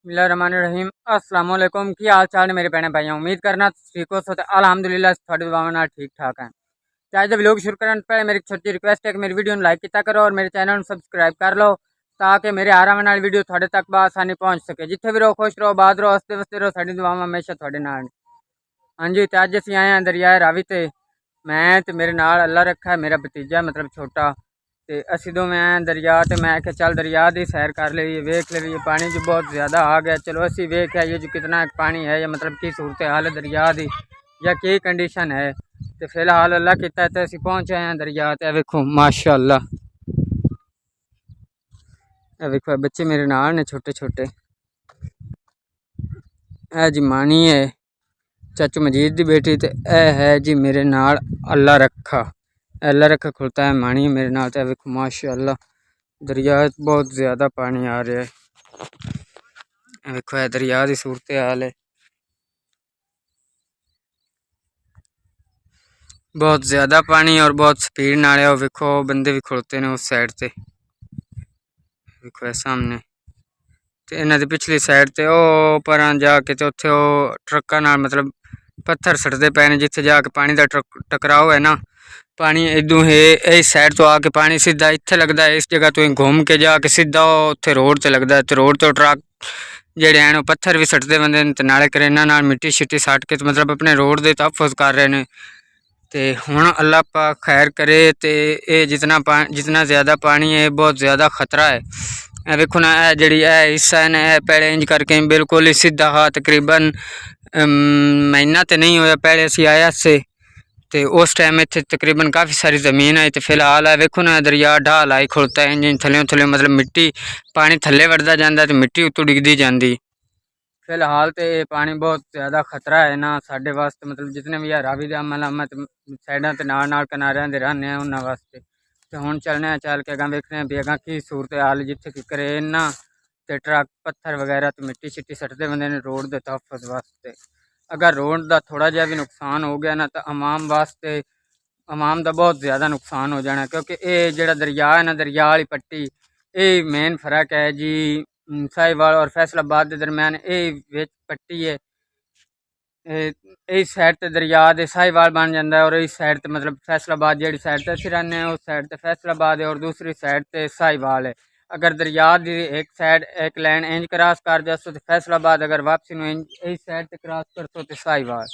बिस्मिल्लाहिर्रहमानिर्रहीम अस्सलाम वालेकुम। की हाल चाल है मेरे भैन भाई, उम्मीद करना ठीक हो। अल्हम्दुलिल्लाह थोड़ी दुआवां नाल ठीक ठाक है। तो आज व्लॉग शुरू करने पहले मेरी छोटी रिक्वेस्ट है कि मेरी वीडियो लाइक किया करो और मेरे चैनल में सब्सक्राइब कर लो ताकि मेरे हर आने वाली वीडियो थोड़े तक बआसानी पहुँच सके। जिथे भी रहो खुश रहो, बाद रहो, हसते वसते रहो, साडी दुआवां हमेशा थोड़े नाल। हाँ जी, तो अज असीं आए हैं दरियाए रावी ते। मैं तो मेरे नाल अल्लाह रखा है, मेरा भतीजा मतलब छोटा, तो असी दोवें आए दरिया। तो मैं आख्या चल दरिया की सैर कर लीए, वेख लीए। पानी जो बहुत ज़्यादा आ गया, चलो असी वेख आइए जो कितना पानी है या मतलब की सूरत हाल है दरिया की या की कंडीशन है। तो फिलहाल अल्लाह किता तो असी पहुँचे हैं दरिया। तो वेखो माशाअल्लाह, वेखो बच्चे मेरे नाल ने छोटे छोटे। ए जी मानी है चाचू मजीद की बेटी, तो यह है जी मेरे नाल अल्लाह रखा। अल्लाह रखा खुलता है मानी मेरे नाल। तो वेखो माशाअल्लाह दरिया बहुत ज़्यादा पानी आ रहा है। वेखो है दरिया की सूरत हाल है, बहुत ज़्यादा पानी और बहुत स्पीड नाल है। वेखो बंदे भी खड़ोते ने उस साइड से, वेखो है सामने। तो इन्हों की पिछली साइड से ओ पर जाके तो उत्थे ट्रकों नाल मतलब पत्थर सटते पे ने, जिथे जाके पानी का टकराव है ना। पानी इदू है इस साइड तो आके पानी सीधा इत्थे लगता है, इस जगह तो ही घूम के जाके सीधा उत्थे रोड से लगता है। तो रोड तो ट्रक जेडे हैं पत्थर भी सटते बंदे ते नाले करेना नाल मिट्टी शिट्टी सट के तो मतलब अपने रोड के तहफ़ुज़ कर रहे हैं। तो हुण अल्लाह पाक खैर करे। तो ये जितना ज़्यादा पानी है बहुत ज़्यादा खतरा है। वेखो ना जी हिस्सा है ना, पहले इंज करके बिल्कुल ही सीधा हा। तकरीबन महीना तो नहीं होया पहले असी आया से, तो उस टाइम इतने तकरीबन काफ़ी सारी ज़मीन है। तो फिलहाल है वेखो ना दरिया ढाल आई खुलता है, इंज थल्यों थल्यों मतलब मिट्टी पानी थल्ले वड़दा जांदा तो मिट्टी उत्तों डिगदी जांदी। फिलहाल तो ये पानी बहुत ज़्यादा खतरा है ना साढ़े वास्ते, मतलब जितने भी रावी दे अमल साइडा ते नाल किनारियां दे रहने उन्होंने वास्ते। तो हुण चलने चल के अगर वेखने भी अगर की सूरत हाल जिथे कि क्रेन ना तो ट्रक पत्थर वगैरह तो मिट्टी शिट्टी सटते बंदे ने रोड के तहफ़ुज़ वास्ते। अगर रोड का थोड़ा जहा भी नुकसान हो गया ना तो अवाम वास्ते अवाम का बहुत ज़्यादा नुकसान हो जाना, क्योंकि ये जो दरिया है ना, दरिया वाली पट्टी ये मेन फ़र्क है जी साहिवाल और फैसलाबाद के दरम्यान। ये पट्टी है, इस साइड ते दरिया दे साहिवाल बन जाता है और इस साइड ते मतलब फैसलाबाद जी साइड ते असीं रहने उस साइड ते फैसलाबाद है और दूसरी साइड ते साहिवाल है। अगर दरिया की एक साइड एक लाइन इंज क्रॉस कर जासो तो फैसलाबाद, अगर वापसी में इस साइड ते क्रॉस करसो तो साहिवाल।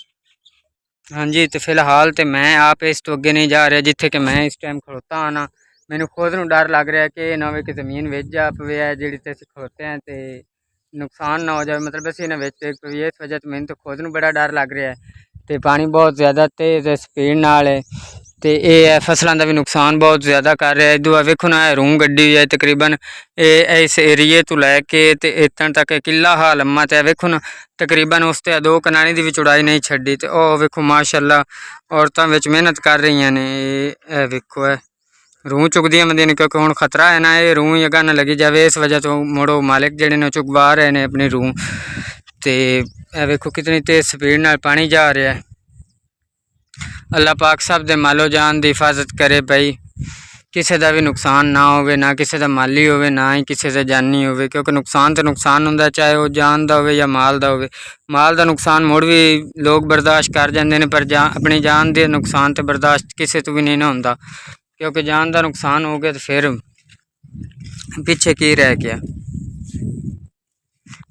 हाँ जी, तो फिलहाल तो मैं आप इस तो अगे नहीं जा रहा जिथे कि मैं इस टाइम खड़ोता हाँ ना। मैनू खुद नूं डर लग रहा है कि ना कि जमीन विच जा पवे है जी असीं खड़ोते हैं तो नुकसान ना हो जाए, मतलब असीं इन्हें विच पवीए। इस वजह तो मैनू तो खुद नूं बड़ा डर लग रहा है। तो पानी बहुत ज़्यादा तेज़ स्पीड नाल है, तो ये फसलों का भी नुकसान बहुत ज़्यादा कर रहा है। इदू वेखो ना रूह गड्डी है तकरीबन इस एरिए तो लैके तो इतने तक किला हा लम्मा। तो वेखो ना तकरीबन उस ते 2 कनाली की भी चौड़ाई नहीं छड्डी। तो वह वेखो माशाअल्लाह औरतां विच मेहनत कर रही ने। वेखो है रूह चुकदियां बंदियां ने, क्योंकि हुण खतरा है ना, ये रूह अगर ना लगी जाए इस वजह तो मुड़ो मालिक जिहड़े ने चुकवा रहे हैं अपनी रूह। तो वेखो कितनी तेज़ स्पीड नाल पानी जा रहा है। अल्लाह पाक सब दे मालो जान की हिफाजत करे भाई, किसी का भी नुकसान ना हो, ना किसी का माली हो ना ही किसी का जानी हो, क्योंकि नुकसान तो नुकसान होंदा चाहे वह जान का हो या माल का हो। माल का नुकसान मुड़ भी लोग बर्दाश्त कर जाते हैं, पर अपनी जान के नुकसान तो बर्दाश्त किसी तो भी नहीं ना होंदा, क्योंकि जान का नुकसान हो गया तो फिर पिछे की रह गया।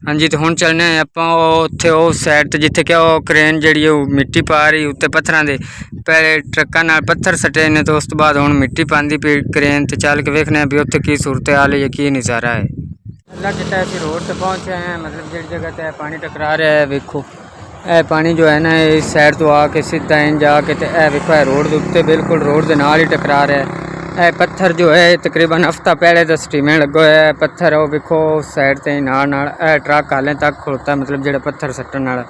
हाँ जी, तो हुण चलने आप उत्थे उस साइड ते जिथे कि क्रेन जी मिट्टी पा रही उत्ते पत्थर के पहले ट्रकों नाल पत्थर सटे ने, तो उस तो बाद हुण मिट्टी पाती पी क्रेन। तो चल के वेखने भी उत्थे की सूरत हाल है या की नज़ारा है। अल्लाह किता असीं रोड ते पहुँचे हैं, मतलब जिस जगह ते पानी टकरा रहा है। वेखो ए पानी जो है ना इस साइड तो आके सीधा इन जाके तो वेखो है रोड के उत्ते बिल्कुल रोड के नाल ही टकरा रहा है। पत्थर जो है तकरीबन हफ्ता पहले तो स्टीमें लगो है पत्थर। वो वेखो उस साइड से नाल ट्रक हालें तक खड़ोता, मतलब जो पत्थर सट्टन वाला।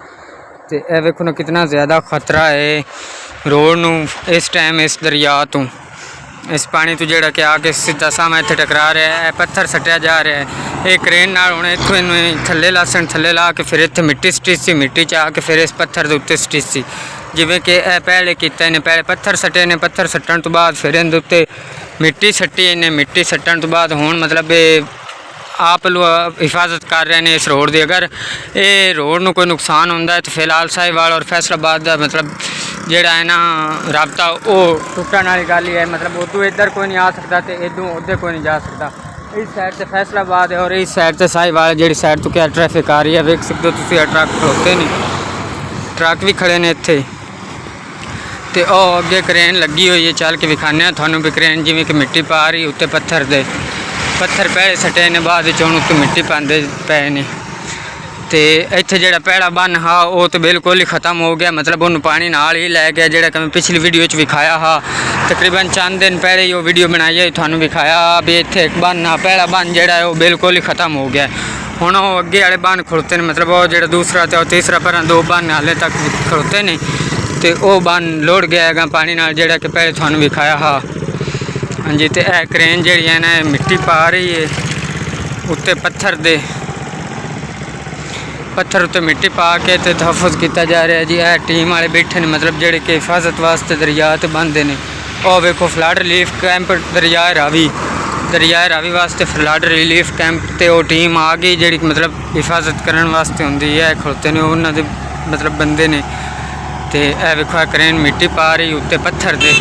तो यह वेखो ना कितना ज़्यादा खतरा है रोड नूं इस टाइम इस दरिया तो इस पानी तो जोड़ा कि आके सीधा सामा इत्थे टकरा रहा है। पत्थर सट्टिया जा रहा है ये क्रेन नाल। हुण इत्थों इन्हूं थल्ले लासन, थल्ले ला के फिर इत्थे मिट्टी सटीसी, मिट्टी च आके फिर इस पत्थर के उत्ते सटीसी, जिवें कि पहले किया इन्हें। पहले पत्थर सट्टे ने, पत्थर सट्टन तो बाद फिर इहदे उत्ते मिट्टी सट्टी इन्हें, मिट्टी सट्टन तो बाद हुण मतलब आप लोग हिफाजत कर रहे हैं इस रोड की। अगर ये रोड में कोई नुकसान होता है तो फिलहाल साहिवाल और फैसलाबाद का मतलब ਜਿਹੜਾ है ना रबता वो टुटन वाली गल ही है। मतलब उदू इधर कोई नहीं आ सकता तो इधू उधर कोई नहीं जा सकता। इस साइड से फैसलाबाद है और इस साइड से साहिवाल जी साइड तो क्या ट्रैफिक आ रही है। वेख सकते हो तुम ट्रक खड़ोते नहीं, ट्रक भी खड़े ने इत्थे ते ओ अगे क्रेन लगी हुई है। चल के विखाने थानू भी क्रेन जिमें कि मिट्टी पा रही उत्ते पत्थर पहले सटे ने बाद हुण उत्ते मिट्टी पाते पे ने। तो इत्थे जिहड़ा पहला बन हा वो तो बिल्कुल ही ख़त्म हो गया। मतलब उन्होंने पानी नाल ही लै गया। जिहड़ा कि मैं पिछली वीडियो च विखाया हा तकरीबन चंद दिन पहले ही वो वीडियो बनाई है थानू विखाया भी इत्थे एक बन हा पहला बन जिहड़ा है वो बिल्कुल ही ख़त्म हो गया। हुण वो अगे वाले बन खड़ोते ने मतलब वो जिहड़ा दूसरा ते तीसरा पर दो बन हाले तक खड़ोते ने तो वो बन लोड़ गया है पानी नाल जिहड़ा कि पहले थानू विखाया हा। हाँ जी, तो यह क्रेन जी है ना मिट्टी पा रही है उत्ते पत्थर उत्ते मिट्टी पा के तो तहफ़ुज़ किया जा रहा है जी। यह टीम वाले बैठे ने मतलब जेडे कि हिफाजत वास्ते दरिया ते बंदे ने। और वेखो फ्लड रिलीफ कैंप दरियाए रावी वास्ते फ्लड रिलीफ कैंप ते वो टीम आ गई जी मतलब हिफाजत करने वास्ते होंगी है। खड़ोते ने उन्होंने मतलब बंदे ने तो यह वेखो क्रेन मिट्टी पा रही उत्ते पत्थर दे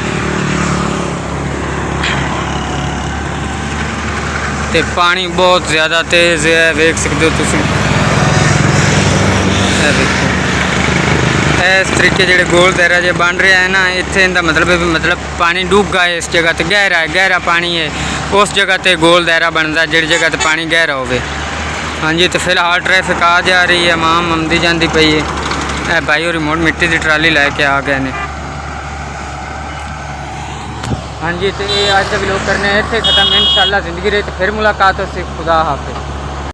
ते पानी बहुत ज़्यादा तेज़ है। वेख सकते हो तुम देखो इस तरीके जो गोल दायरा जो बन रहा है ना इत्थे इनका मतलब पानी डूबगा है। इस जगह तो गहरा पानी है, उस जगह तो गोल दायरा बनता जिस जगह तो पानी गहरा हो। हाँ जी, तो फिलहाल ट्रैफिक आ जा रही है, माम आमदी जाती पई है। भाई और रिमोट मिट्टी की ट्राली लैके आ गए ने। हाँ जी, तो ये आज का व्लॉग करने इत्थे ख़त्म। इंशाअल्लाह ज़िंदगी रही तो फिर मुलाकात हो। खुदा हाफिज़।